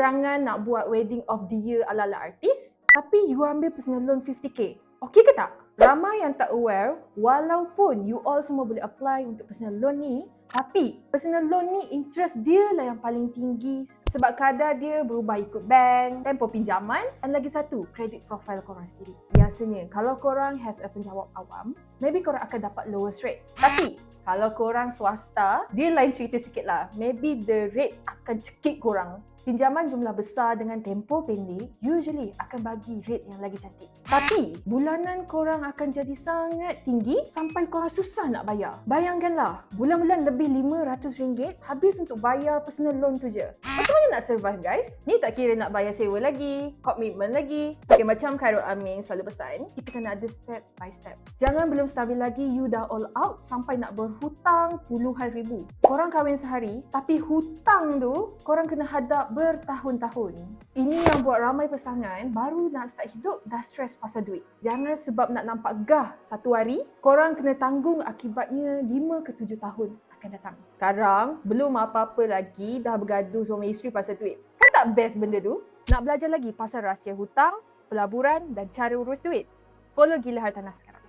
berangan nak buat wedding of the year ala-ala artis, tapi you ambil personal loan 50k. Okey ke tak? Ramai yang tak aware, walaupun you all semua boleh apply untuk personal loan ni, tapi personal loan ni interest dia lah yang paling tinggi sebab kadar dia berubah ikut bank, tempoh pinjaman dan lagi satu, credit profile korang sendiri. Biasanya, kalau korang has a penjawab awam, maybe korang akan dapat lowest rate. Tapi, kalau korang swasta, dia lain cerita sikit lah. Maybe the rate akan cekik korang. Pinjaman jumlah besar dengan tempoh pendek usually akan bagi rate yang lagi cantik. Tapi, bulanan korang akan jadi sangat tinggi sampai korang susah nak bayar. Bayangkanlah, bulan-bulan lebih RM500 habis untuk bayar personal loan tu je. Macam mana nak survive guys? Ni tak kira nak bayar sewa lagi, komitmen lagi. Okay, macam Khairul Amin selalu pesan, kita kena ada step by step. Jangan belum stabil lagi, you dah all out sampai nak berhutang puluhan ribu. Korang kahwin sehari, tapi hutang tu korang kena hadap bertahun-tahun. Ini yang buat ramai pasangan baru nak start hidup dah stres pasal duit. Jangan sebab nak nampak gah satu hari, korang kena tanggung akibatnya 5 ke 7 tahun akan datang. Sekarang, belum apa-apa lagi dah bergaduh suami isteri pasal duit. Kan tak best benda tu? Nak belajar lagi pasal rahsia hutang, pelaburan dan cara urus duit? Follow Gila Hartanah sekarang.